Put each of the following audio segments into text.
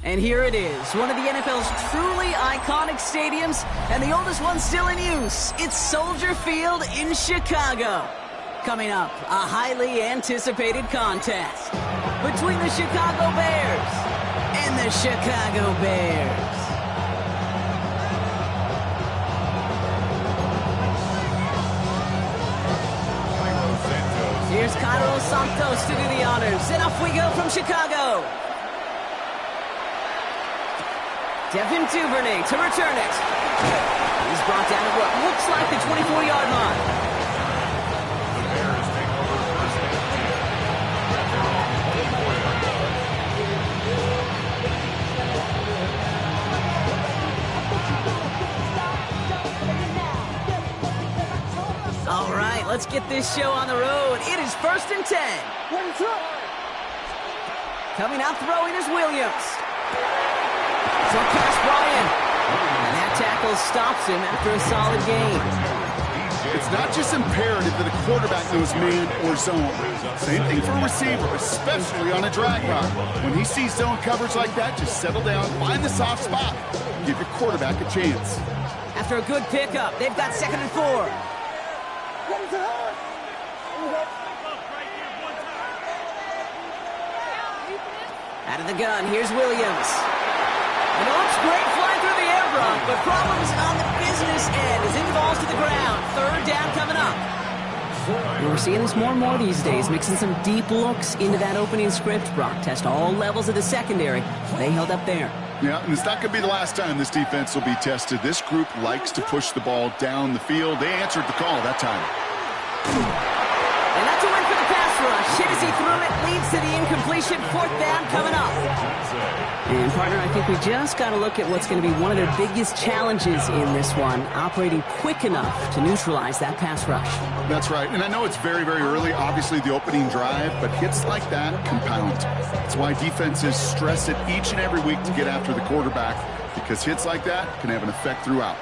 And here it is, one of the NFL's truly iconic stadiums, and the oldest one still in use. It's Soldier Field in Chicago. Coming up, a highly anticipated contest between the Chicago Bears and the Chicago Bears. Here's Cairo Santos to do the honors, and off we go from Chicago. Devin Duvernay to return it. He's brought down at what looks like the 24-yard line. The Bears take over first and 10. All right, let's get this show on the road. It is first and 10. Coming out throwing is Williams. Short pass brought in. And that tackle stops him after a solid gain. It's not just imperative that a quarterback knows man or zone. Same thing for a receiver, especially on a drag route. When he sees zone coverage like that, just settle down, find the soft spot, give your quarterback a chance. After a good pickup, they've got 2nd and 4. Out of the gun, here's Williams. And it looks great flying through the air, Brock, but problems on the business end as it falls to the ground. 3rd down coming up. We're seeing this more and more these days, mixing some deep looks into that opening script, Brock. Test all levels of the secondary. They held up there. Yeah, and it's not going to be the last time this defense will be tested. This group likes to push the ball down the field. They answered the call that time. And that's a win for the pass rush. Hit as he threw it, leads to the incompletion. 4th down coming up. And, partner, I think we just got to look at what's going to be one of their biggest challenges in this one, operating quick enough to neutralize that pass rush. That's right. And I know it's very, very early, obviously the opening drive, but hits like that compound. That's why defenses stress it each and every week to get after the quarterback, because hits like that can have an effect throughout.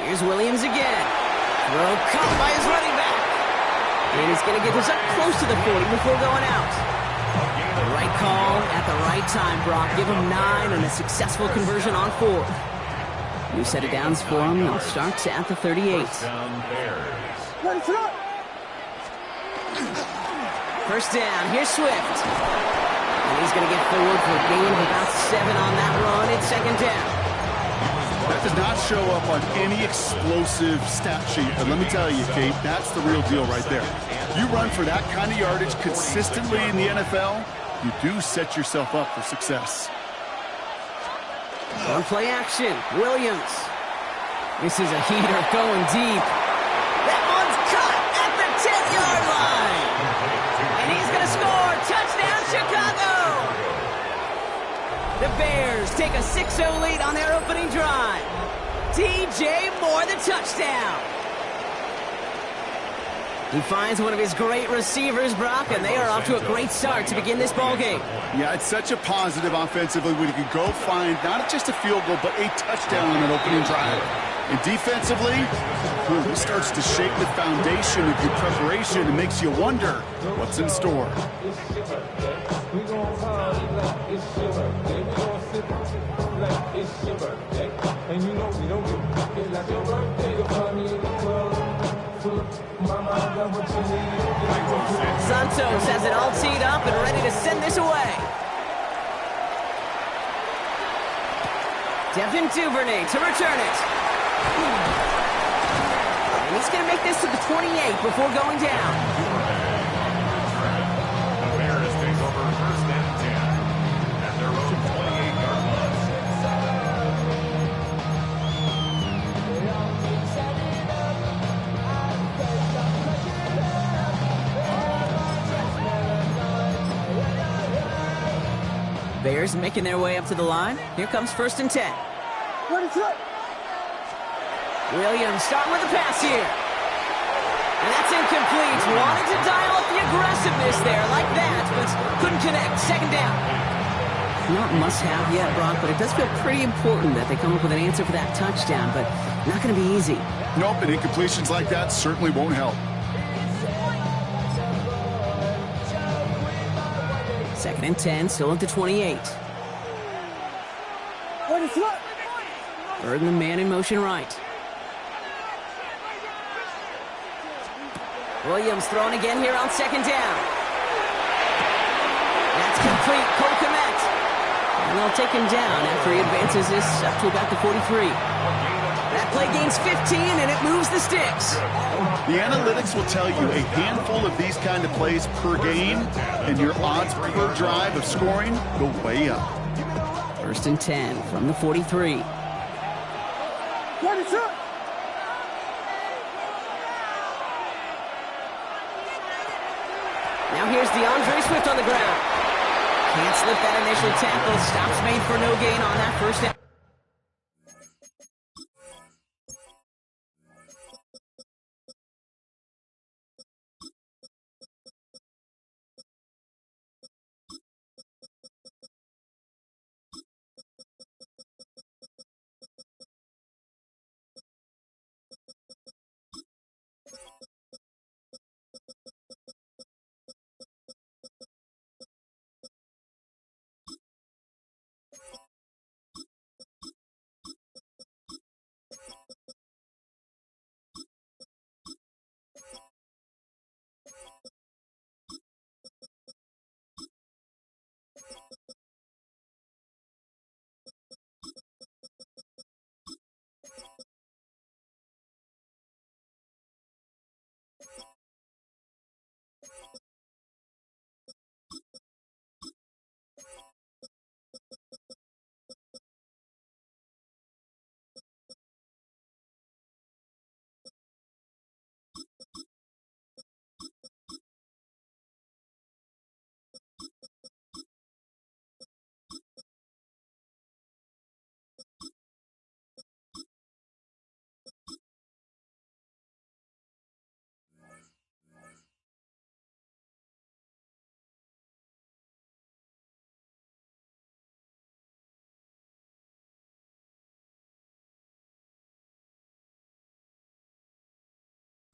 Here's Williams again. Throw caught by his running back. And he's going to get this up close to the 40 before going out. The right call at the right time, Brock. Give him 9 and a successful conversion on 4th. New set of downs for him. They'll start at the 38. First down. Here's Swift. And he's going to get forward for a gain of about 7 on that run. It's 2nd down. That does not show up on any explosive stat sheet, but let me tell you, Kate, that's the real deal right there. You run for that kind of yardage consistently in the NFL, you do set yourself up for success. On play action, Williams. This is a heater going deep. That one's caught at the 10-yard line. And he's going to score. Touchdown, Chicago! The Bears take a 6-0 lead on their opening drive. DJ Moore, the touchdown. He finds one of his great receivers, Brock, and they are off to a great start to begin this ballgame. Yeah, it's such a positive offensively when you can go find not just a field goal, but a touchdown on an opening drive. And defensively, it starts to shake the foundation of your preparation and makes you wonder what's in store. Santos has it all teed up and ready to send this away. Devin Duvernay to return it. And he's going to make this to the 28 before going down. The Bears take over first and 10 at their own 28-yard line. Bears making their way up to the line. Here comes first and 10. Williams starting with the pass here. And that's incomplete. Wanted to dial up the aggressiveness there like that, but connect. Second down. Not must-have yet, Brock, but it does feel pretty important that they come up with an answer for that touchdown, but not going to be easy. Nope, and incompletions like that certainly won't help. Second and 10, still at the 28. Third and the man in motion right. Williams throwing again here on second down. That's complete. Cole Kmet. And they'll take him down after he advances this up to about the 43. That play gains 15, and it moves the sticks. The analytics will tell you a handful of these kind of plays per game, and your odds per drive of scoring go way up. First and 10 from the 43. Now here's DeAndre Swift on the ground. Can't slip that initial tackle. Stops made for no gain on that first down.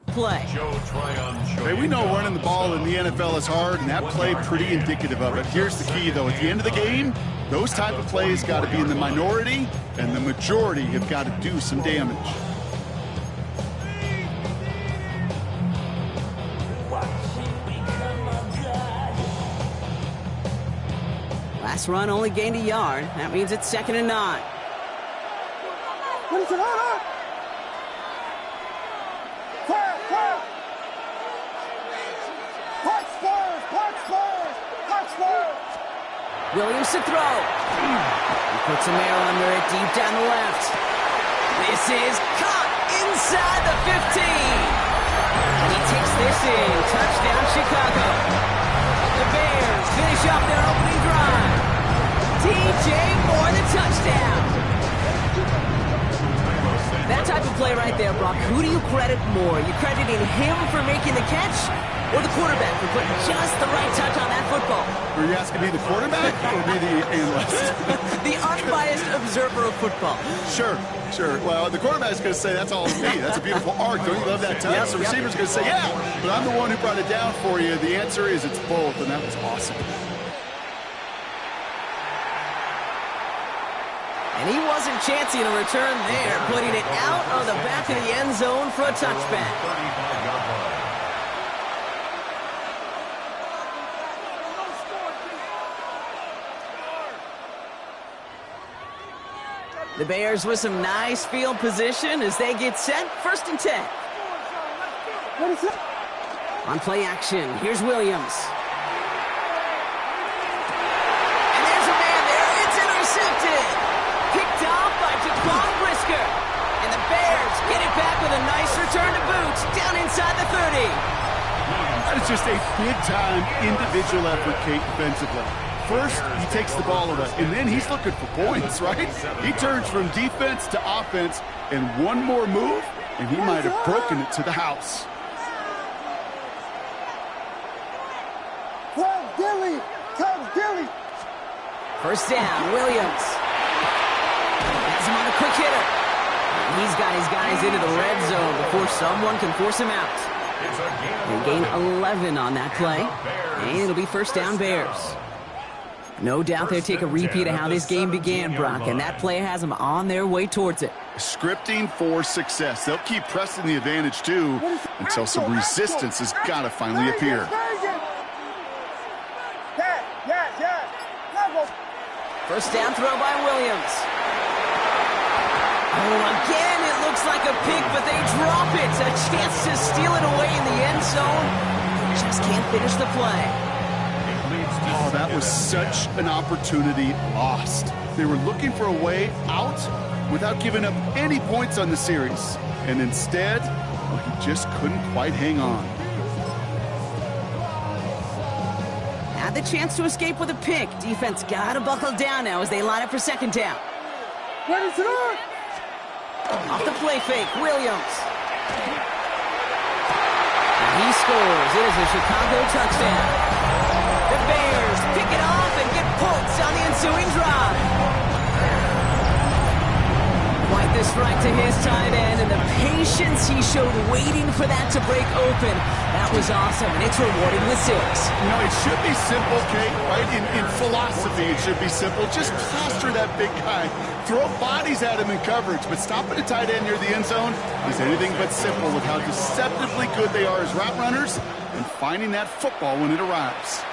Play. Hey, we know running the ball in the NFL is hard, and that play pretty indicative of it. Here's the key, though. At the end of the game, those type of plays got to be in the minority, and the majority have got to do some damage. Last run only gained a yard. That means it's second and 9. Williams to throw. He puts a man under it deep down the left. This is caught inside the 15. He takes this in. Touchdown, Chicago. The Bears finish up their opening drive. DJ Moore, the touchdown. That type of play right there, Brock. Who do you credit more? You crediting him for making the catch, or the quarterback for putting just the right touch on that football? Are you asking me the quarterback or me the analyst? The unbiased observer of football. Sure. Well, the quarterback's going to say, that's all me. That's a beautiful arc. Don't you love that touch? Yep, the receiver's going to say, yeah, but I'm the one who brought it down for you. The answer is it's both, and that was awesome. And he wasn't chancing a return there, putting it out of the back of the end zone for a touchback. The Bears with some nice field position as they get set. First and 10. On play action, here's Williams. And there's a man there. It's intercepted. Picked off by Jaquan Brisker. And the Bears get it back with a nice return to boot down inside the 30. That is just a big-time individual effort, Kate, defensively. First, he takes the ball away, and then he's looking for points, right? He turns from defense to offense, and one more move, and he might have broken it to the house. Dilly, come First down, Williams. Has him on a quick hitter. And he's got his guys into the red zone before someone can force him out. They gain 11 on that play, and it'll be first down Bears. No doubt they'll take a repeat of how this game began, Brock, and that play has them on their way towards it. Scripting for success. They'll keep pressing the advantage, too, until some resistance has got to finally appear. First down throw by Williams. Oh, again, it looks like a pick, but they drop it. A chance to steal it away in the end zone. Just can't finish the play. Oh, that was such an opportunity lost. They were looking for a way out without giving up any points on the series. And instead, well, he just couldn't quite hang on. Had the chance to escape with a pick. Defense got to buckle down now as they line up for second down. Off the play fake, Williams. And he scores. It is a Chicago touchdown. The Bears pick it off and get points on the ensuing drive. Quite the strike to his tight end, and the patience he showed waiting for that to break open. That was awesome, and it's rewarding with 6. You know, it should be simple, Kate, right? In philosophy, it should be simple. Just plaster that big guy. Throw bodies at him in coverage, but stopping a tight end near the end zone is anything but simple with how deceptively good they are as route runners and finding that football when it arrives.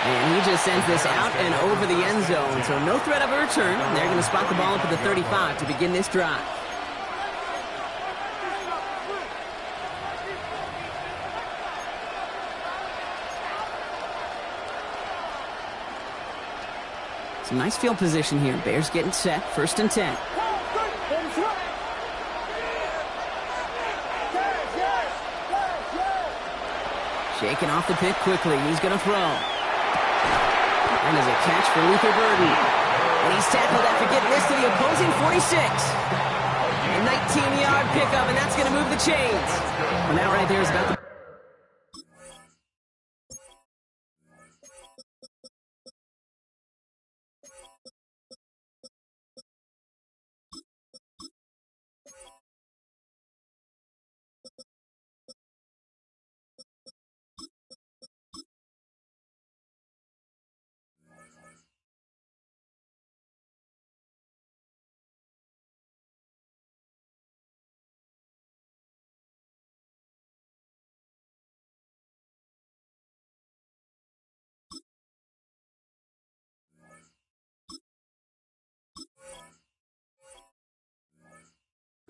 And he just sends this out and over the end zone, so no threat of a return. They're going to spot the ball up at the 35 to begin this drive. Some nice field position here. Bears getting set, first and 10. Shaking off the pick quickly. He's going to throw. And as a catch for Luther Burden. And he's tackled after getting this to the opposing 46. A 19-yard pickup, and that's going to move the chains. Well, that right there is about the...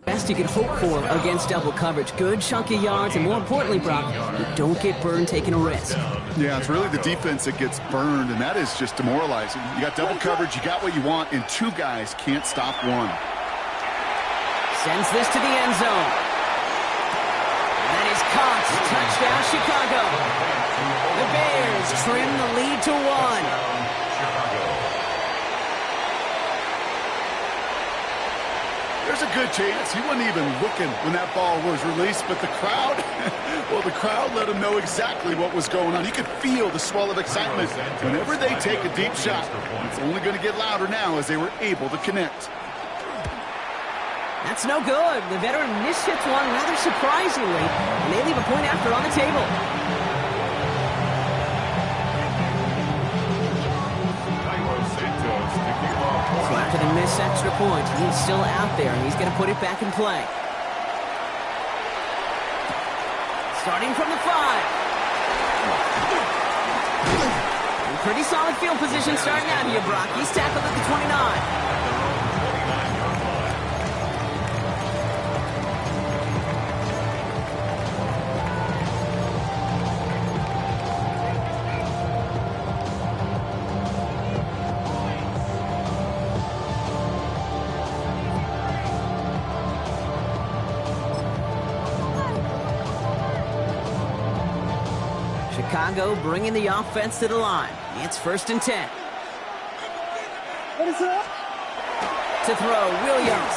best you could hope for against double coverage. Good chunky yards, and more importantly, Brock, you don't get burned taking a risk. Yeah, it's really the defense that gets burned, and that is just demoralizing. You got double coverage, you got what you want, and 2 guys can't stop one. Sends this to the end zone. And that is caught. Touchdown, Chicago. The Bears trim the lead to 1. There's a good chance he wasn't even looking when that ball was released, but the crowd, well, the crowd let him know exactly what was going on. You could feel the swell of excitement. Whenever they take a deep shot, it's only going to get louder now as they were able to connect. That's no good. The veteran mishits one rather surprisingly, and they leave a point after on the table. So after the missed extra point, he's still out there, and he's going to put it back in play. Starting from the 5. And pretty solid field position starting out here, Brock. He's tackled at the 29. Chicago bringing the offense to the line. It's first and 10. What is it? To throw, Williams.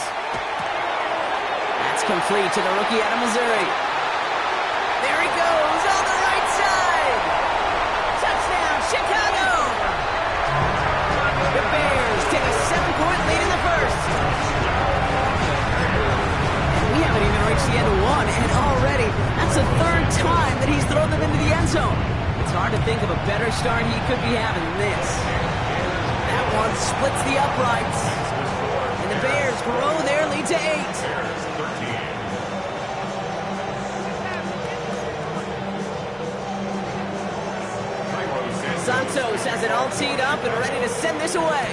That's complete to the rookie out of Missouri. There he goes on the right side. Touchdown, Chicago. hard to think of a better start he could be having than this. That one splits the uprights. And the Bears grow their lead to 8. Santos has it all teed up and ready to send this away.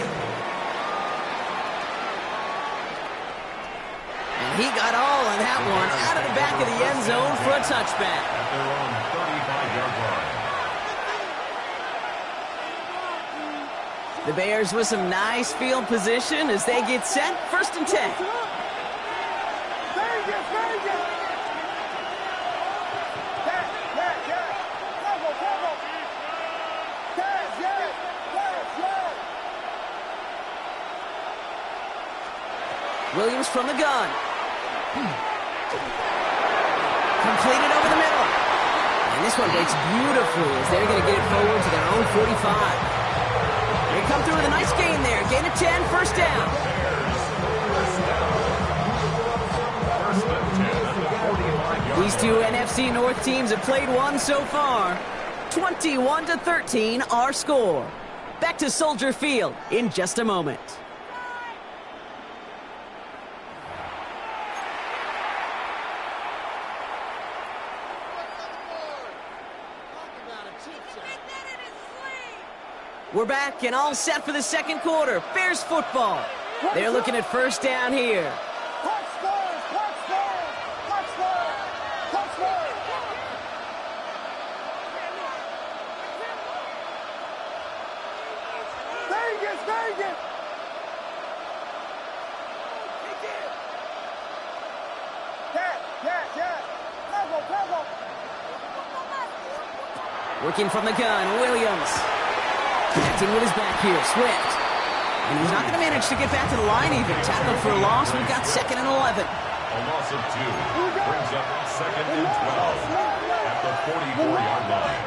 And he got all of that one out of the back of the end zone for a touchback. At their own 35-yard line. The Bears with some nice field position as they get set. 1st and 10. Very good, very good. Williams from the gun. Completed over the middle. And this one breaks beautifully as they're going to get it forward to their own 45. They come through with a nice gain there. Gain of 10, 1st down. These two NFC North teams have played one so far. 21-13 our score. Back to Soldier Field in just a moment. We're back and all set for the 2nd quarter. Bears football. They're looking at 1st down here. Working from the gun, Williams. Connecting with his back here, Swift. And he's not going to manage to get back to the line even. Tackled for a loss. We've got 2nd and 11. A loss of 2 brings up 2nd and 12 at the 44-yard line.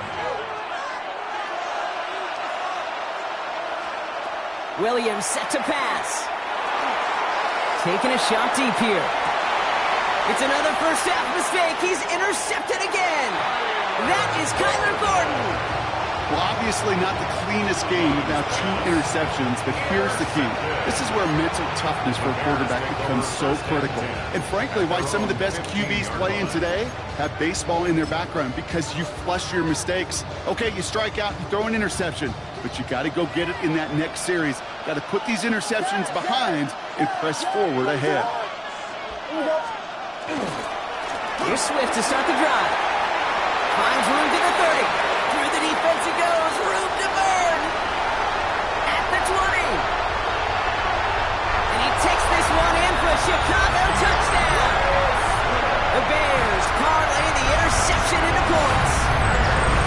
Williams set to pass. Taking a shot deep here. It's another first half mistake. He's intercepted again. That is Kyler Gordon. Well, obviously not the cleanest game with now 2 interceptions, but here's the key. This is where mental toughness for a quarterback becomes so critical. And frankly, why some of the best QBs playing today have baseball in their background, because you flush your mistakes. Okay, you strike out, you throw an interception, but you got to go get it in that next series. Got to put these interceptions behind and press forward ahead. Here's Swift to start the drive. Finds room to the 30. Through the defense he goes. Room to burn. At the 20. And he takes this one in for a Chicago touchdown. The Bears parlay the interception into points.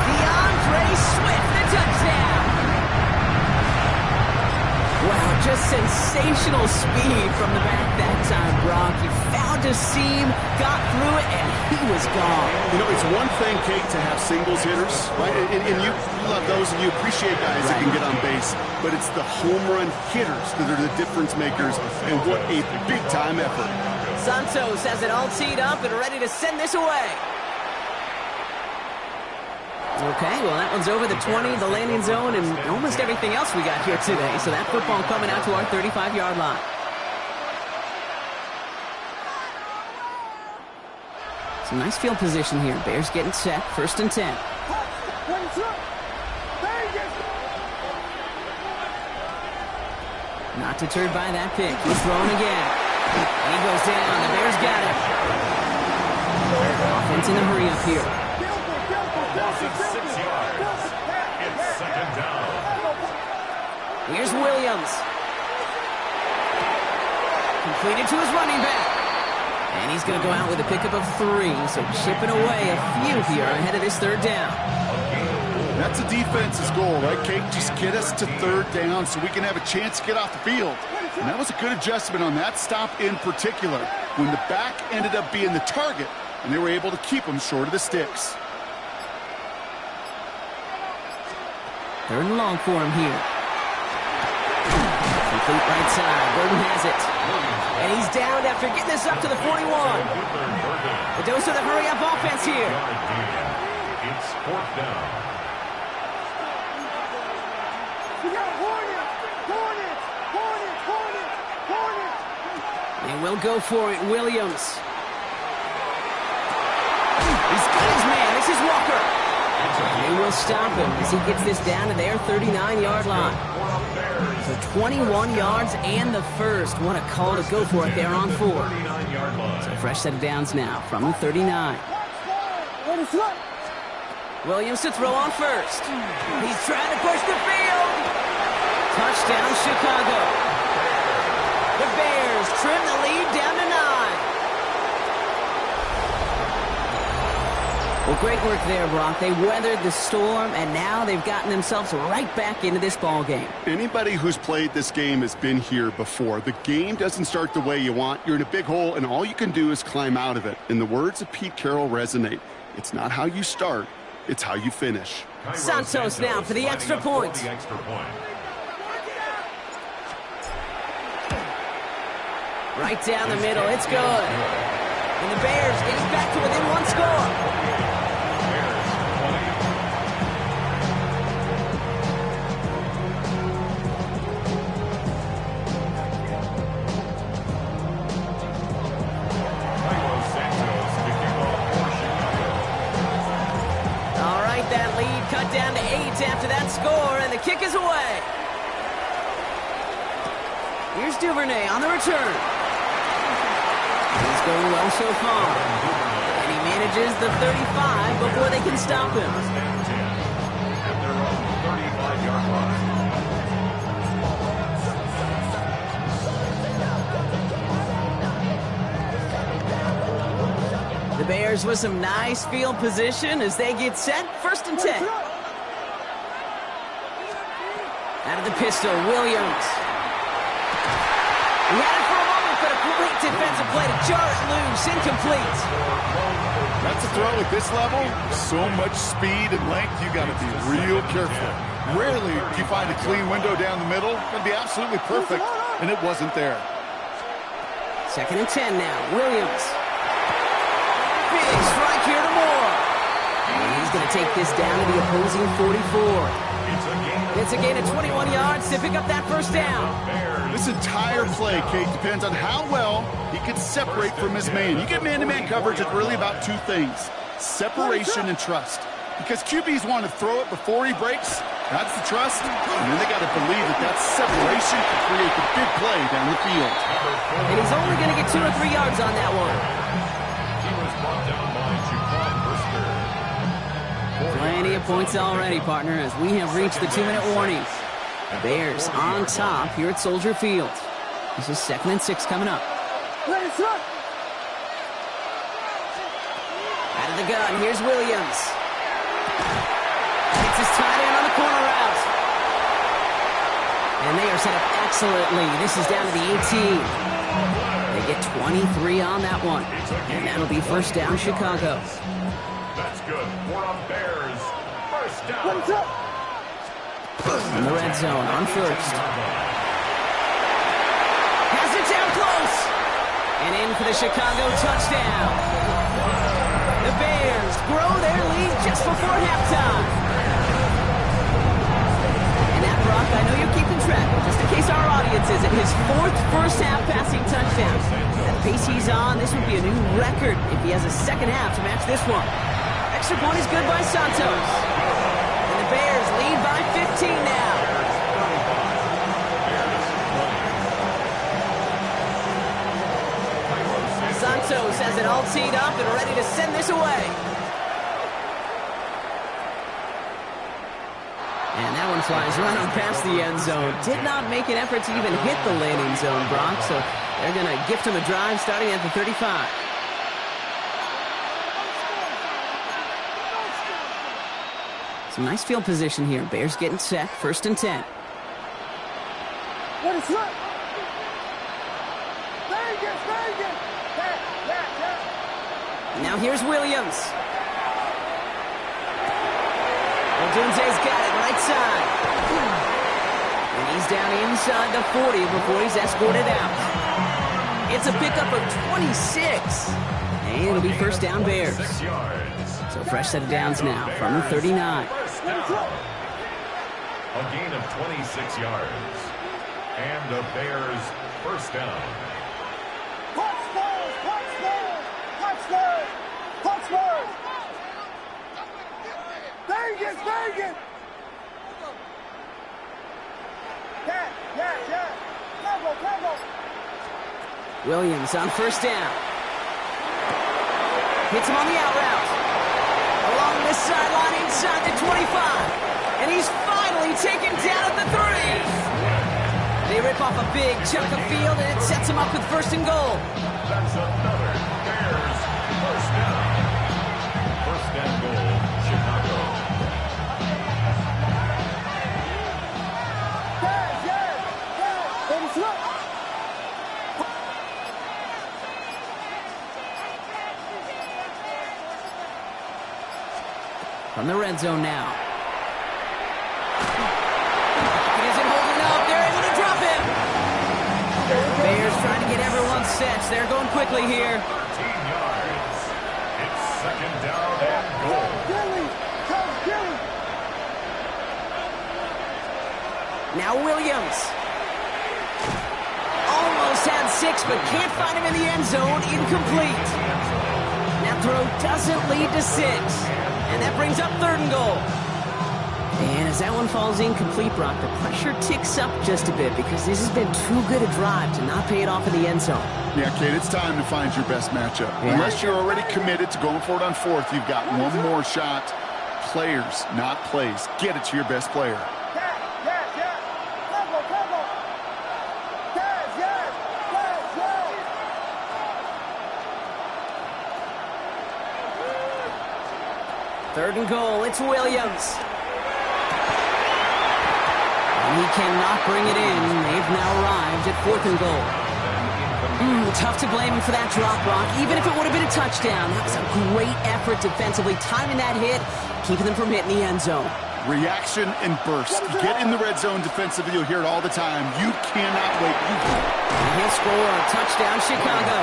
DeAndre Swift, the touchdown. Wow, just sensational speed from the back that time, Brock. He found a seam, got through it, and he was gone. You know, it's one thing, Kate, to have singles hitters, right? And you love those, and you appreciate guys that can get on base. But it's the home run hitters that are the difference makers, and what a big-time effort. Santos has it all teed up and ready to send this away. Okay, well, that one's over the 20, the landing zone, and almost everything else we got here today. So that football coming out to our 35-yard line. Some nice field position here. Bears getting set. 1st and 10. Not deterred by that pick. He's thrown again. And he goes down. The Bears got it. Offense in a hurry up here. Loss of 6 yards. It's 2nd down. Here's Williams. Completed to his running back. And he's going to go out with a pickup of 3. So chipping away a few here ahead of this 3rd down. That's a defense's goal, right, Kate? Just get us to 3rd down so we can have a chance to get off the field. And that was a good adjustment on that stop in particular, when the back ended up being the target, and they were able to keep him short of the sticks. 3rd and long for him here. Complete right side. Gordon has it. And he's down after getting this up to the 41. A dose of the hurry-up offense here. It's 4th down. We got Hornets! Hornets! Hornets! Hornets! Hornets! They will go for it. Williams. He's got his man. This is Walker. They will stop him as he gets this down to their 39-yard line. So 21 yards and the first. What a call to go for it there on 4. So fresh set of downs now from the 39. Williams to throw on first. He's trying to push the field. Touchdown, Chicago. The Bears trim the lead down to 9. Well, great work there, Brock. They weathered the storm, and now they've gotten themselves right back into this ball game. Anybody who's played this game has been here before. The game doesn't start the way you want. You're in a big hole, and all you can do is climb out of it. And the words of Pete Carroll resonate. It's not how you start, it's how you finish. Santos now for the extra point. Right down the middle, it's good. And the Bears get it back to within 1 score. Cut down to 8 after that score, and the kick is away. Here's Duvernay on the return. He's going well so far. And he manages the 35 before they can stop him. At their own 35-yard line. The Bears with some nice field position as they get set. 1st and 10. Out of the pistol, Williams. He had it for a moment, but a great defensive play to jar it loose. Incomplete. That's a throw at this level. So much speed and length, you got to be real careful. Rarely do you find a clean window down the middle. It'd be absolutely perfect, and it wasn't there. 2nd and 10 now. Williams. Big strike here to Moore. And he's going to take this down to the opposing 44. It's a gain of 21 yards to pick up that first down. This entire play, Kate, depends on how well he can separate from his man. You get man-to-man coverage, it's really about 2 things: separation and trust. Because QBs want to throw it before he breaks. That's the trust. And then they got to believe that that separation can create the big play down the field. And he's only going to get 2 or 3 yards on that one. Plenty of points already, partner, as we have reached the 2-minute warning. Bears on top here at Soldier Field. This is 2nd and 6 coming up. Let it run. Out of the gun, here's Williams. Gets his tight end on the corner route. And they are set up excellently. This is down to the 18. They get 23 on that one. And that'll be 1st down, Chicago. That's good for a Bears. 1st down. Let it up. In the red zone on 1st. Has it down close. And in for the Chicago touchdown. The Bears grow their lead just before halftime. And that, Brock, I know you're keeping track, just in case our audience isn't, his 4th first-half passing touchdown. At the pace he's on, this would be a new record if he has a 2nd half to match this one. Extra point is good by Santos. And the Bears lead by 15 now. Santos has it all teed up and ready to send this away. And that one flies right on past the end zone. Did not make an effort to even hit the landing zone, Brock, so they're going to gift him a drive starting at the 35. Some nice field position here. Bears getting set. 1st and 10. Let it run. Very good, very good. Now here's Williams. Odunze's got it right side. And he's down inside the 40 before he's escorted out. It's a pickup of 26. And it'll be 1st down Bears. 6 yards. So fresh set of downs now from the 39. A gain of 26 yards. And the Bears first down. Touchdown! Touchdown! Touchdown! Touchdown! Vegas! Vegas! Yeah! Combo! Williams on first down. Hits him on the out route. Along this sideline inside the 25. And he's finally taken down at the 3. They rip off a big chunk of field, and it sets him up with first and goal. That's another Bears first down. First and goal, Chicago. From the red zone now. He isn't holding up. They're able to drop him. Bears trying to get everyone set. They're going quickly here. 13 yards. It's second down and goal. Gilly! Now Williams. Almost had 6, but can't find him in the end zone. Incomplete. That throw doesn't lead to 6. And that brings up third and goal. And as that one falls incomplete, Brock, the pressure ticks up just a bit because this has been too good a drive to not pay it off in the end zone. Yeah, Kate, it's time to find your best matchup. Yeah. Unless you're already committed to going for it on fourth, you've got one more shot. Players, not plays. Get it to your best player. Combo! Yes! Third and goal, it's Williams. And he cannot bring it in. They've now arrived at fourth and goal. Tough to blame him for that drop, Brock. Even if it would have been a touchdown, that was a great effort defensively, timing that hit, keeping them from hitting the end zone. Reaction and burst. Get in the red zone defensively. You'll hear it all the time. You cannot wait. And he'll score. Touchdown, Chicago.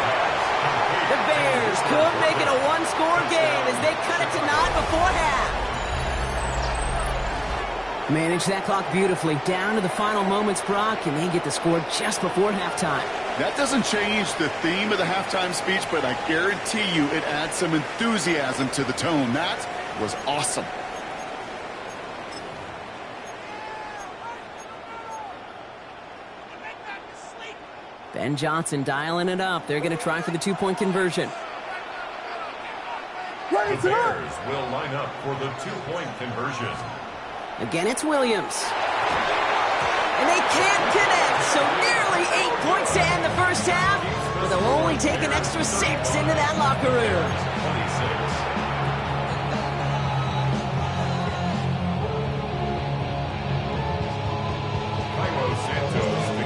The Bears could make it a one-score game as they cut it to 9 before half. Manage that clock beautifully down to the final moments, Brock, and they get the score just before halftime. That doesn't change the theme of the halftime speech, but I guarantee you it adds some enthusiasm to the tone. That was awesome. Ben Johnson dialing it up. They're going to try for the two-point conversion. The Bears will line up for the two-point conversion. Again, it's Williams. And they can't connect, so nearly 8 points to end the first half, but they'll only take an extra 6 into that locker room.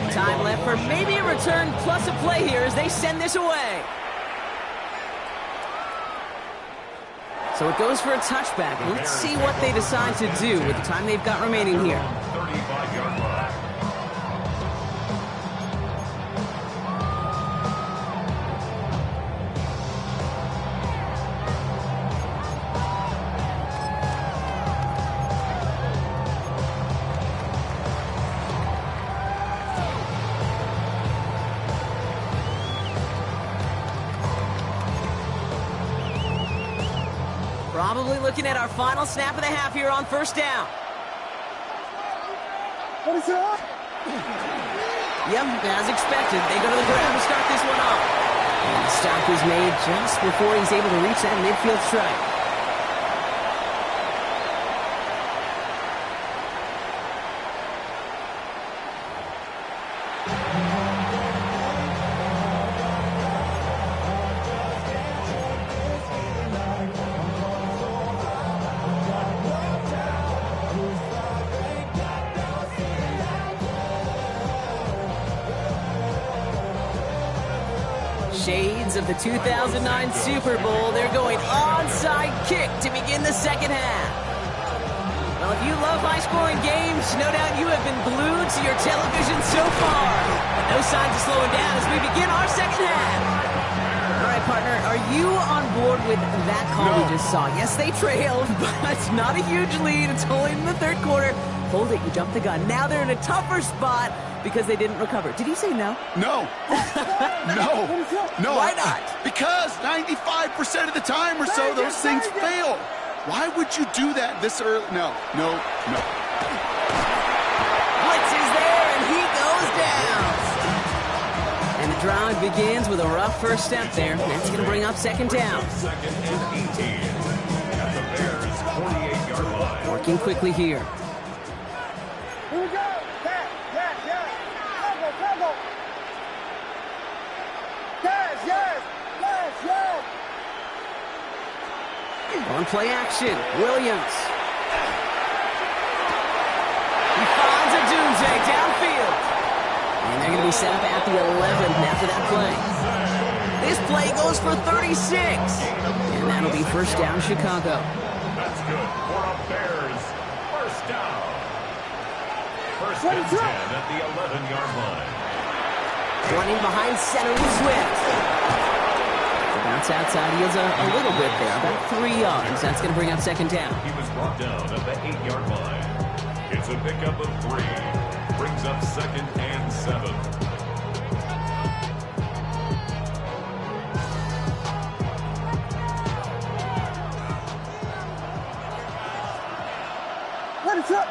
26. Time left for maybe a return plus a play here as they send this away. So it goes for a touchback. Let's see what they decide to do with the time they've got remaining here. 35-yard line. Probably looking at our final snap of the half here on first down. What is it? Yep, as expected, they go to the ground to start this one off. And the stop is made just before he's able to reach that midfield strike. Shades of the 2009 Super Bowl. They're going onside kick to begin the second half. Well, if you love high-scoring games, no doubt you have been glued to your television so far. But no signs of slowing down as we begin our second half. All right, partner, are you on board with that call No. we just saw? Yes, they trailed, but not a huge lead. It's only in the third quarter. Hold it, you jumped the gun. Now they're in a tougher spot because they didn't recover. Did you say no? No. No. No. Why not? Because 95% of the time or so, those things fail. Why would you do that this early? No. Blitz is there, and he goes down. And the drive begins with a rough first step there. That's going to bring up second down. Second and 18 at the Bears' 48-yard line. Working quickly here. Here we go. Yes. Combo. Yes. On play action, Williams. He finds a doomsday downfield. And they're going to be set up at the 11 after that play. This play goes for 36. And that'll be first down, Chicago. That's good for a Bears first down. First and 10 at the 11-yard line. Running behind center with Swift. The bounce outside yields a little bit there, about 3 yards. That's going to bring up second down. He was brought down at the 8-yard line. It's a pickup of 3. Brings up second and 7. Let it up.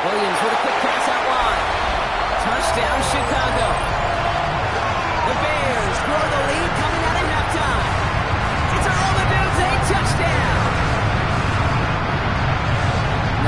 Williams with a quick pass out wide. Touchdown, Chicago. The Bears grow the lead coming out of halftime. It's all the Doomsday touchdown.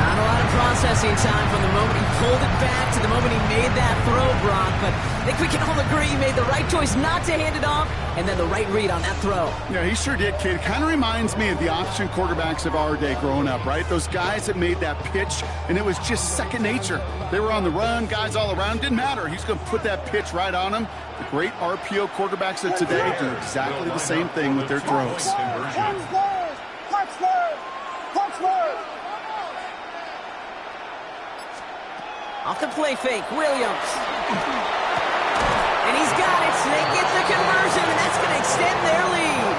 Not a lot of processing time from the moment he pulled it back to the moment he made that throw, Brock. But I think we can all agree he made the right choice not to hand it off, and then the right read on that throw. Yeah, he sure did, kid. Kind of reminds me of the option quarterbacks of our day growing up, right? Those guys that made that pitch, and it was just second nature. They were on the run, guys all around. Didn't matter. He's going to put that pitch right on them. The great RPO quarterbacks of today do exactly the same thing with their throws. Touchdown. Off the play fake, Williams. And he's got it. They get the conversion, and that's going to extend their lead.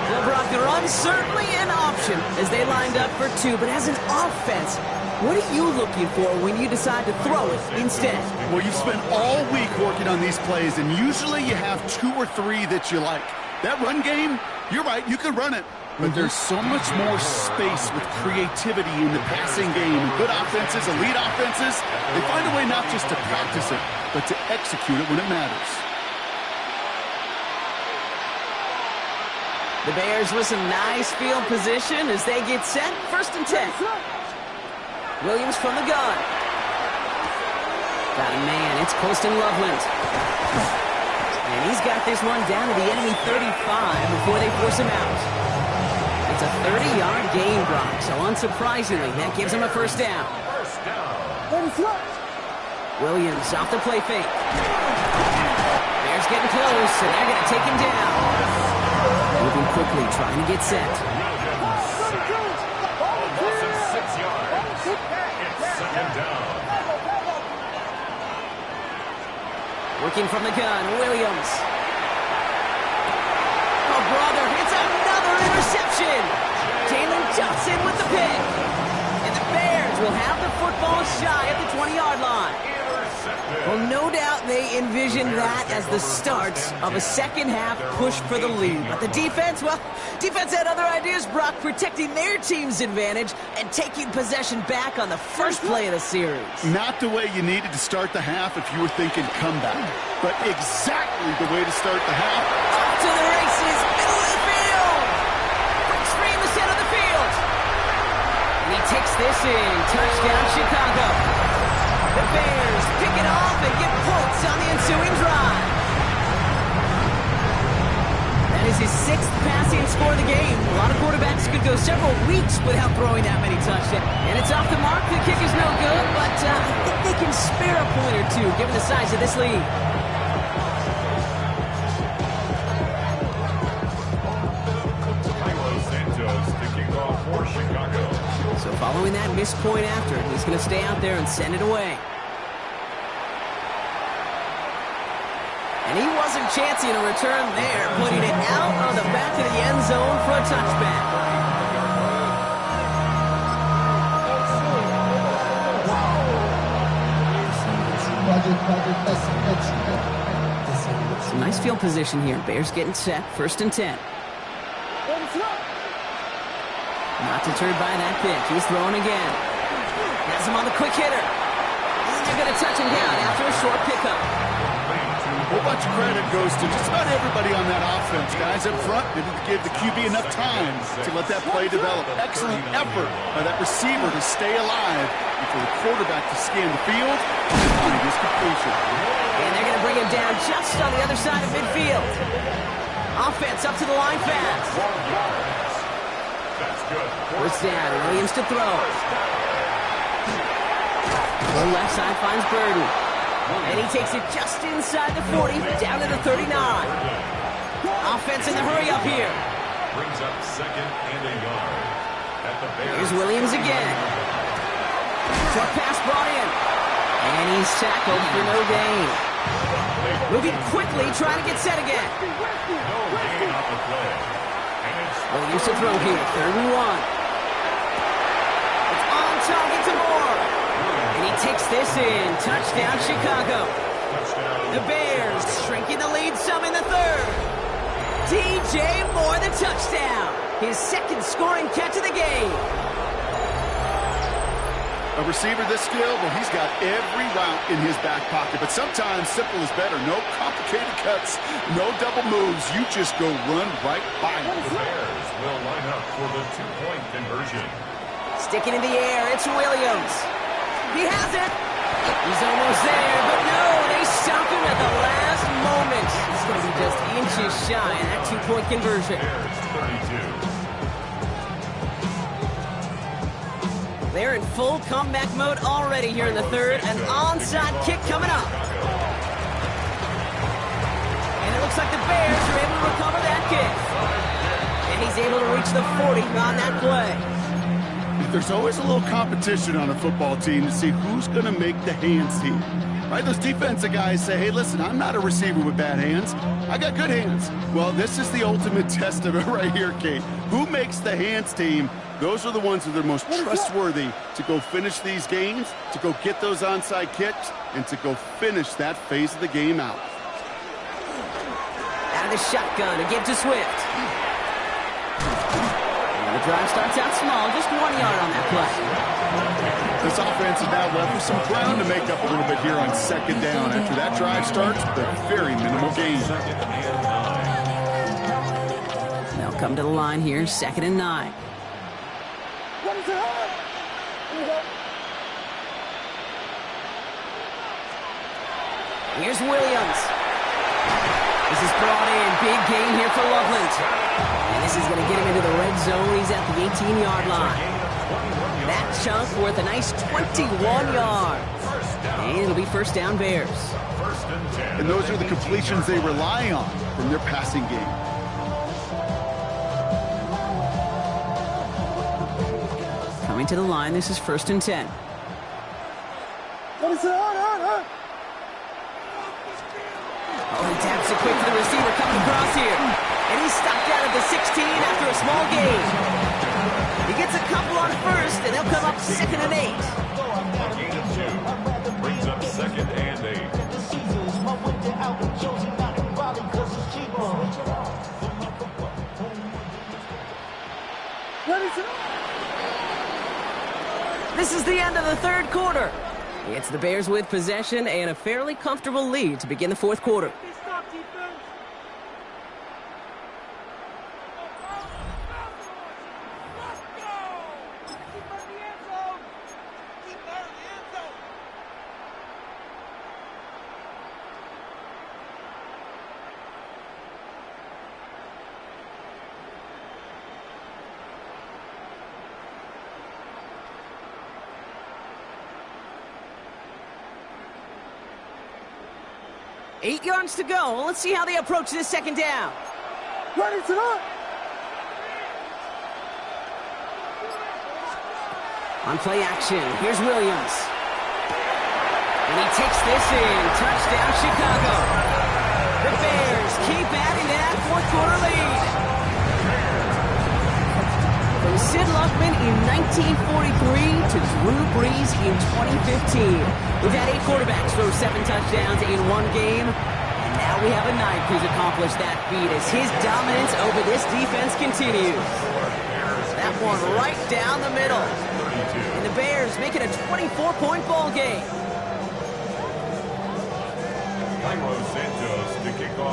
Well, Brock, the run certainly an option as they lined up for 2, but as an offense, what are you looking for when you decide to throw it instead? Well, you spent all week working on these plays, and usually you have 2 or 3 that you like. That run game, you're right, you could run it. But there's so much more space with creativity in the passing game. Good offenses, elite offenses, they find a way not just to practice it, but to execute it when it matters. The Bears with some nice field position as they get set. First and 10. Williams from the gun. Got a man. It's Colston Loveland. And he's got this one down to the enemy 35 before they force him out. It's a 30-yard gain, Brock, so unsurprisingly, that gives him a first down. First down. Williams off the play fake. Bears getting close, and they're going to take him down. Moving quickly, trying to get set. Loss of 6 yards. It's second down. Working from the gun, Williams. Oh, brother, it's another interception. Jalen Johnson with the pick. And the Bears will have the football shy at the 20-yard line. Well, no doubt they envisioned that as the start of a second-half push for the lead. But the defense, well, defense had other ideas, Brock, protecting their team's advantage and taking possession back on the first play of the series. Not the way you needed to start the half if you were thinking comeback, but exactly the way to start the half. Off to the races, middle of the field. Quick screen the center of the field. And he takes this in. Touchdown, Chicago. The Bears pick it off and get points on the ensuing drive. That is his 6th passing score of the game. A lot of quarterbacks could go several weeks without throwing that many touchdowns. And it's off the mark. The kick is no good, but I think they can spare a point or two given the size of this lead. So following that missed point after, he's going to stay out there and send it away. Good chance to return there, putting it out on the back of the end zone for a touchback. Some nice field position here. Bears getting set. 1st and 10. Not deterred by that pitch. He's throwing again. Has him on the quick hitter. And they're going to touch him down after a short pickup. A whole bunch of credit goes to just about everybody on that offense. Guys up front didn't give the QB enough time to let that play develop. Excellent effort by that receiver to stay alive and for the quarterback to scan the field and find his completion. And they're going to bring him down just on the other side of midfield. Offense up to the line fast. First down, Williams to throw. The left side finds Burden. And he takes it just inside the 40, down to the 39. Offense in the hurry up here. Brings up 2nd and a yard. At the Bears. Here's Williams again. Short pass brought in. And he's tackled for no gain. Moving quickly, trying to get set again. No gain on the play. Williams to throw here, 3rd and 1. It's on target to Moore. And he takes this in. Touchdown, Chicago. The Bears shrinking the lead some in the 3rd. DJ Moore, the touchdown. His 2nd scoring catch of the game. A receiver this skilled, well, he's got every route in his back pocket. But sometimes simple is better. No complicated cuts, no double moves. You just go run right by him. The Bears will line up for the 2-point conversion. Sticking in the air, it's Williams. He has it. He's almost there, but no, they stop him at the last moment. It's going to be just inches shy of that 2-point conversion. Bears 32. They're in full comeback mode already here in the 3rd. An onside kick coming up. And it looks like the Bears are able to recover that kick. And he's able to reach the 40 on that play. There's always a little competition on a football team to see who's going to make the hands team. Right? Those defensive guys say, hey, listen, I'm not a receiver with bad hands. I got good hands. Well, this is the ultimate test of it right here, Kate. Who makes the hands team? Those are the ones that are most trustworthy to go finish these games, to go get those onside kicks, and to go finish that phase of the game out. Out of the shotgun, a give to Swift. And the drive starts out small, just 1 yard on that play. This offense is now left with some ground to make up a little bit here on 2nd down. After that drive starts, with a very minimal gain. They'll come to the line here, 2nd and 9. Here's Williams. This is brought in. Big gain here for Loveland. And this is going to get him into the red zone. He's at the 18-yard line. That chunk worth a nice 21 yards. And it'll be 1st down Bears. And those are the completions they rely on from their passing game. Coming to the line, this is 1st and 10. Oh, he taps it quick to the receiver coming across here. And he's stopped out at the 16 after a small gain. He gets a couple on 1st, and they'll come up 2nd and 8. A gain of 2. Brings up 2nd and 8. This is the end of the 3rd quarter. It's the Bears with possession and a fairly comfortable lead to begin the 4th quarter. Eight yards to go. Let's see how they approach this 2nd down. Ready to run. On play action, here's Williams. And he takes this in. Touchdown, Chicago. The Bears keep adding to that fourth-quarter lead. From Sid Luckman in 1943 to Drew Brees in 2015. We've had 8 quarterbacks throw 7 touchdowns in one game. And now we have a 9th who's accomplished that feat as his dominance over this defense continues. That one right down the middle. And the Bears make it a 24-point ball game.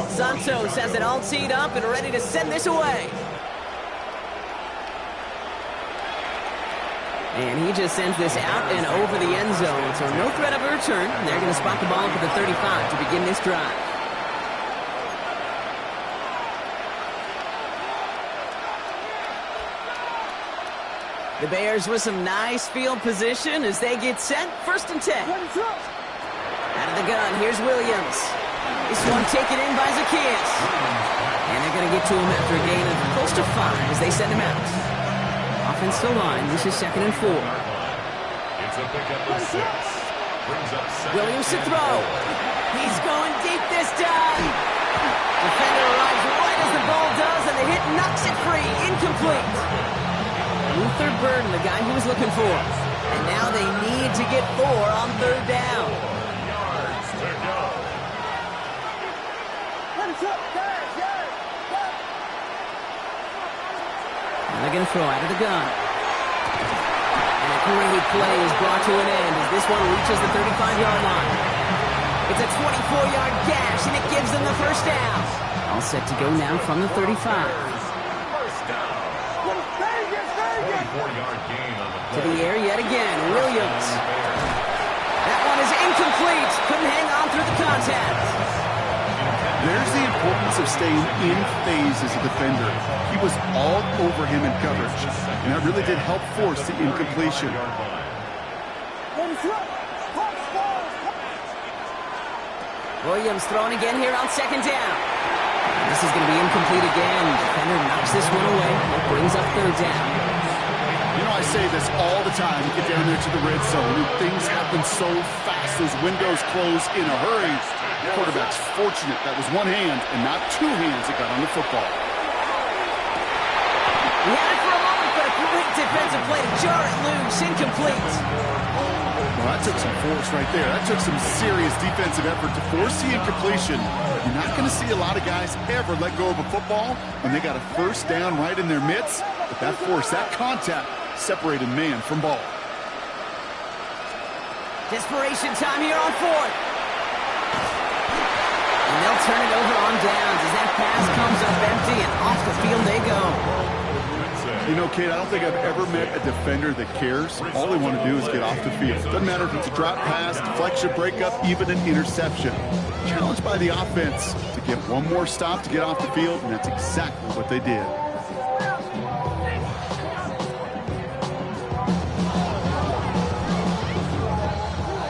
Santos has it all teed up and ready to send this away. And he just sends this out and over the end zone. So no threat of a return. They're going to spot the ball for the 35 to begin this drive. The Bears with some nice field position as they get set. 1st and 10. Out of the gun, here's Williams. This one taken in by Zacchaeus. And they're going to get to him after a gain of close to 5 as they send him out. Offensive line, this is 2nd and 4. It's a pickup of 6. Brings up 2nd. Williams to throw. He's going deep this time. Defender arrives right as the ball does, and the hit knocks it free. Incomplete. Luther Burden, the guy he was looking for. And now they need to get 4 on 3rd down. 4 yards to go. They're going to throw out of the gun. And a great play is brought to an end as this one reaches the 35-yard line. It's a 24-yard gash, and it gives them the 1st down. All set to go now from the 35. 1st down. 24-yard gain on the To play. the air yet again, Williams. That one is incomplete. Couldn't hang on through the contact. There's the importance of staying in phase as a defender. He was all over him in coverage, and that really did help force the incompletion. Williams throwing again here on 2nd down. This is going to be incomplete again. Defender knocks this one away. That brings up 3rd down. You know, I say this all the time. You get down there to the red zone, and things happen so fast. Those windows close in a hurry. The quarterback's fortunate that was one hand and not 2 hands that got on the football. He had it for a moment, but a great defensive play to jar it loose. Incomplete. Well, that took some force right there. That took some serious defensive effort to force the incompletion. You're not going to see a lot of guys ever let go of a football when they got a 1st down right in their midst. But that force, that contact, separated man from ball. Desperation time here on 4th. And they'll turn it over on downs as that pass comes up empty and off the field they go. You know, Kate, I don't think I've ever met a defender that cares. All they want to do is get off the field. Doesn't matter if it's a drop pass, deflection, breakup, even an interception. Challenged by the offense to get one more stop to get off the field, and that's exactly what they did.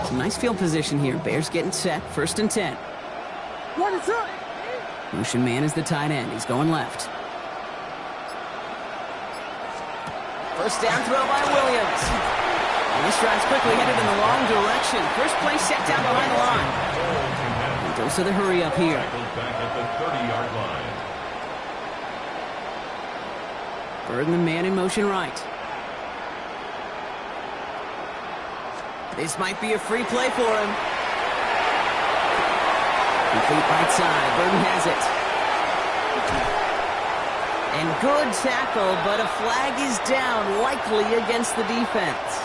Some nice field position here. Bears getting set. 1st and 10. Motion man is the tight end. He's going left. 1st down throw by Williams. And this drive's quickly headed in the wrong direction. First play set down behind the line. And goes to the hurry up here. Back at the 30-yard line. Burden the man in motion right. This might be a free play for him. Complete right side. Burden has it. And good tackle, but a flag is down, likely against the defense.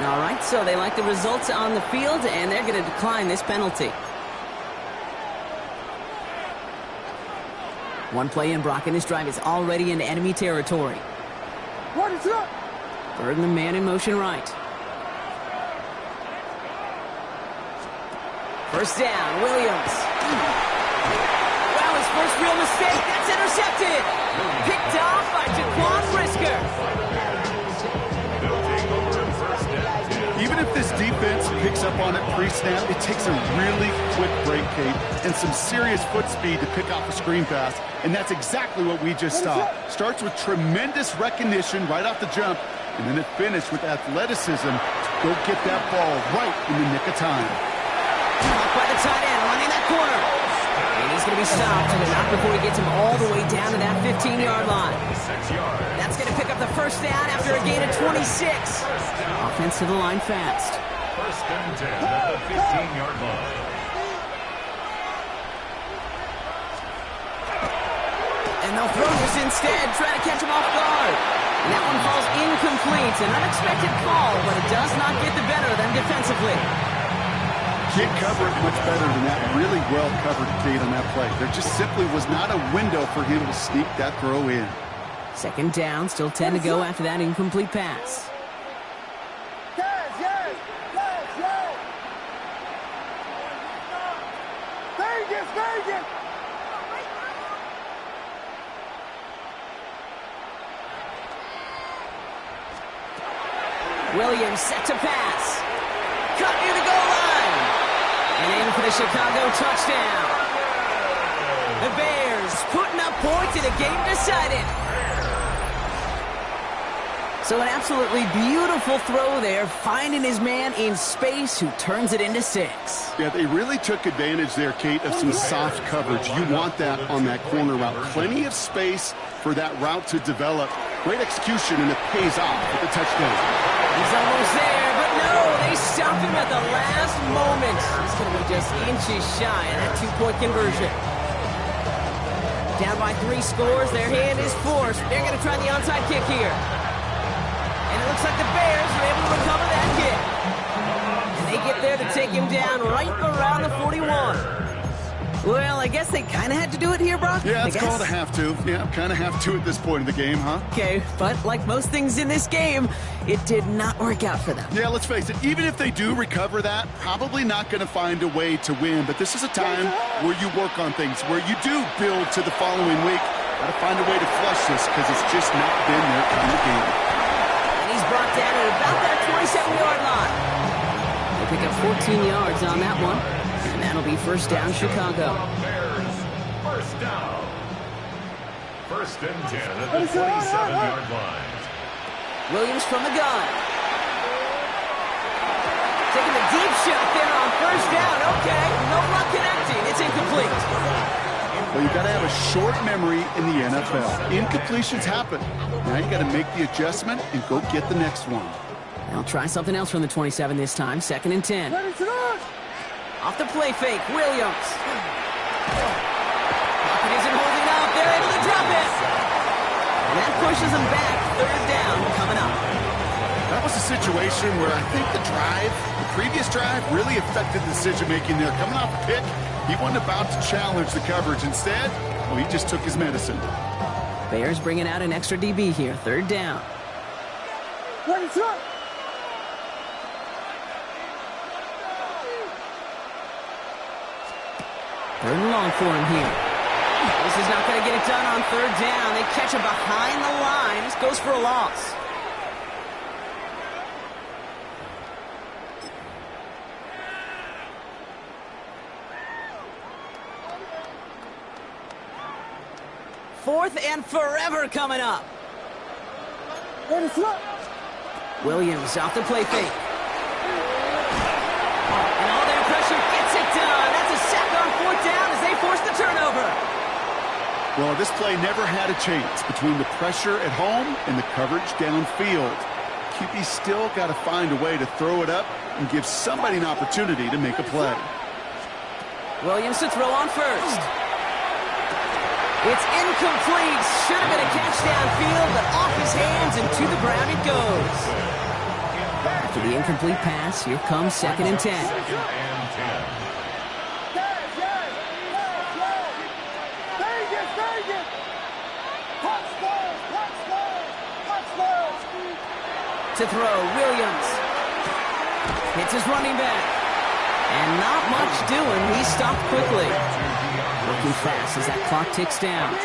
All right, so they like the results on the field, and they're going to decline this penalty. One play in, Brock, and this drive is already in enemy territory. Burden the man in motion right. 1st down, Williams. Wow, his first real mistake. That's intercepted. Picked off by Jaquan Brisker. Even if this defense picks up on it pre-snap, it takes a really quick break, Kate, and some serious foot speed to pick off a screen pass, and that's exactly what we just saw. Starts with tremendous recognition right off the jump, and then it finished with athleticism to go get that ball right in the nick of time. By the tight end, running that corner. And he's going to be stopped, but not before he gets him all the way down to that 15-yard line. 6 yards. That's going to pick up the first down after a gain of 26. Offense to the line fast. First and 10 at the 15-yard line. And they'll throw this instead, try to catch him off guard. And that one falls incomplete. An unexpected call, but it does not get the better of them defensively. Can't cover it much better than that. Really well covered, Kate, on that play. There just simply was not a window for him to sneak that throw in. Second down, still 10 to go after that incomplete pass. Yes. Vegas. Williams set to pass. Cut near the goal line. And in for the Chicago touchdown. The Bears putting up points in a game decided. So an absolutely beautiful throw there, finding his man in space who turns it into 6. Yeah, they really took advantage there, Kate, of some soft coverage. You want that on that corner route. Plenty of space for that route to develop. Great execution, and it pays off with the touchdown. He's almost there, but no, they stop him at the last moment. He's going to be just inches shy of that 2-point conversion. Down by 3 scores, their hand is forced. They're going to try the onside kick here. And it looks like the Bears are able to recover that kick. And they get there to take him down right around the 41. Well, I guess they kind of had to do it here, Brock. Yeah, it's called a have to. Yeah, kind of have to at this point in the game, huh? Okay, but like most things in this game, it did not work out for them. Yeah, let's face it, even if they do recover that, probably not going to find a way to win. But this is a time where you work on things, where you do build to the following week. Got to find a way to flush this because it's just not been their kind of game. And he's brought down at about that 27-yard line. They pick up 14 yards on that one. And that'll be first down, Chicago. Bears, first down. First and 10 at the 27-yard line. Williams from the gun. Taking a deep shot there on first down. Okay, no luck connecting. It's incomplete. Well, you got to have a short memory in the NFL. Incompletions happen. Now you got to make the adjustment and go get the next one. They'll try something else from the 27 this time. Second and 10. Ready to run. Off the play fake, Williams. Pocket isn't holding up. They're able to drop it. And that pushes them back. Third down coming up. That was a situation where I think the previous drive, really affected the decision-making there. Coming off a pick, he wasn't about to challenge the coverage. Instead, well, he just took his medicine. Bears bringing out an extra DB here. Third down. Ready to run. Third and long for him here. This is not going to get it done on third down. They catch him behind the line. This goes for a loss. Fourth and forever coming up. Ready to run. Williams off the play fake. And all their pressure gets it done. That's a sack on fourth down as they force the turnover. Well, this play never had a chance between the pressure at home and the coverage downfield. QB still got to find a way to throw it up and give somebody an opportunity to make a play. Williams to throw on first. It's incomplete. Should have been a catch downfield, but off his hands and to the ground it goes. After the incomplete pass, here comes second and 10. To throw, Williams. Hits his running back. And not much doing. He stopped quickly. Working fast as that clock ticks down. And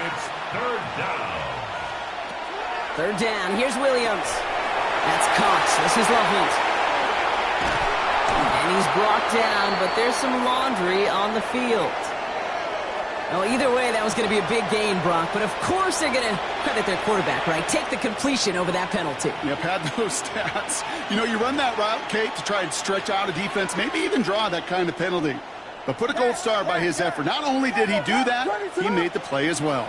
it's third down. Third down. Here's Williams. That's Cox. This is Loveland. And he's brought down, but there's some laundry on the field. Well, either way, that was going to be a big gain, Brock. But of course they're going to credit their quarterback, right? Take the completion over that penalty. Yep, had those stats. You know, you run that route, Kate, to try and stretch out a defense, maybe even draw that kind of penalty. But put a gold star by his effort. Not only did he do that, he made the play as well.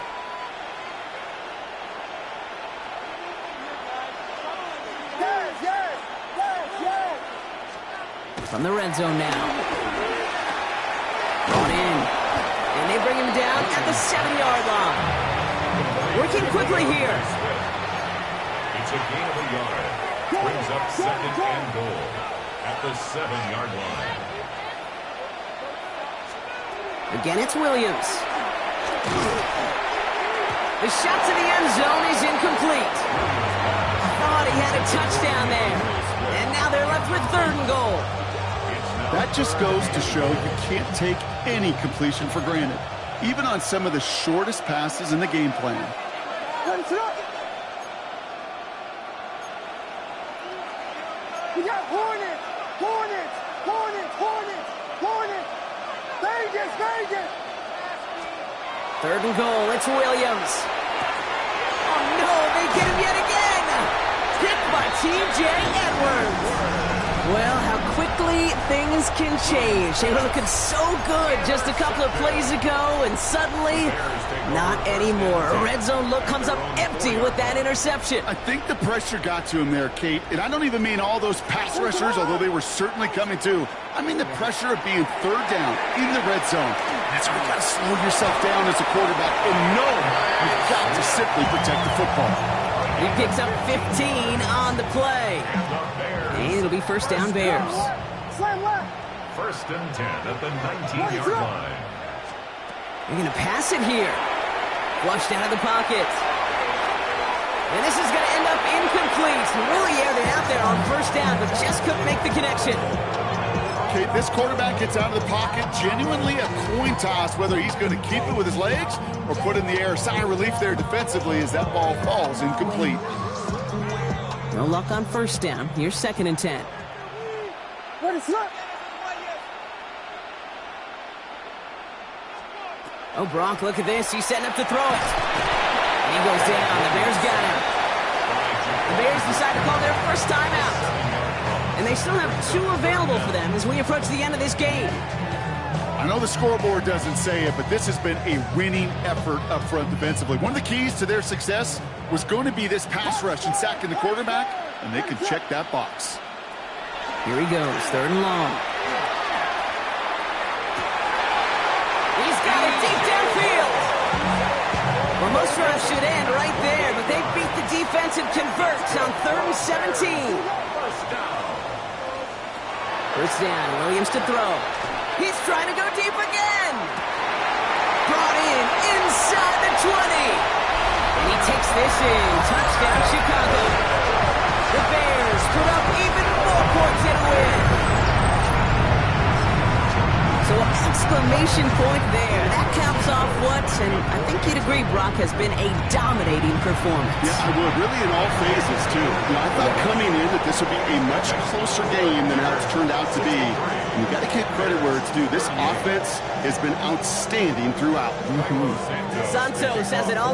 From the red zone now. Brought in. And they bring him down at the 7-yard line. Working quickly here. It's a gain of a yard. Brings up 2nd and goal at the 7-yard line. Again, it's Williams. The shot to the end zone is incomplete. Thought he had a touchdown there. And now they're left with 3rd and goal. That just goes to show you can't take any completion for granted, even on some of the shortest passes in the game plan. We got Hornets! Hornets! Hornets! Hornets! Hornets! Vegas! Vegas! 3rd and goal, it's Williams. Oh no, they get him yet again! Picked by T.J. Edwards. Well, how quickly things can change. They were looking so good just a couple of plays ago, and suddenly, not anymore. A red zone look comes up empty with that interception. I think the pressure got to him there, Kate. And I don't even mean all those pass rushers, although they were certainly coming too. I mean the pressure of being 3rd down in the red zone. That's where you got to slow yourself down as a quarterback and know you've got to simply protect the football. He picks up 15 on the play. And it'll be 1st down Bears. Slam left! 1st and 10 at the 19-yard line. They're going to pass it here. Flushed out of the pocket. And this is going to end up incomplete. Really aired it out there on 1st down, but just couldn't make the connection. Okay, this quarterback gets out of the pocket. Genuinely a coin toss whether he's going to keep it with his legs or put it in the air. Sigh of relief there defensively as that ball falls incomplete. No luck on 1st down. Here's 2nd and 10. Ready, slip! Oh, Brock, look at this. He's setting up to throw it. And he goes down. The Bears got him. The Bears decide to call their 1st timeout. And they still have 2 available for them as we approach the end of this game. I know the scoreboard doesn't say it, but this has been a winning effort up front defensively. One of the keys to their success was going to be this pass rush and sacking the quarterback, and they can check that box. Here he goes, 3rd and long. He's got it deep downfield. Well, most drives should end right there, but they beat the defense and converts on 3rd and 17. 1st down, Williams to throw. He's trying to go deep again. Brought in inside the 20. And he takes this in. Touchdown, Chicago. The Bears put up even more points in a win. So exclamation point there. That caps off what, and I think you'd agree, Brock, has been a dominating performance. Yeah, I would. Really in all phases, too. You know, I thought coming in that this would be a much closer game than how it's turned out to be. And you got to give credit where it's due. This offense has been outstanding throughout. Santos has it all.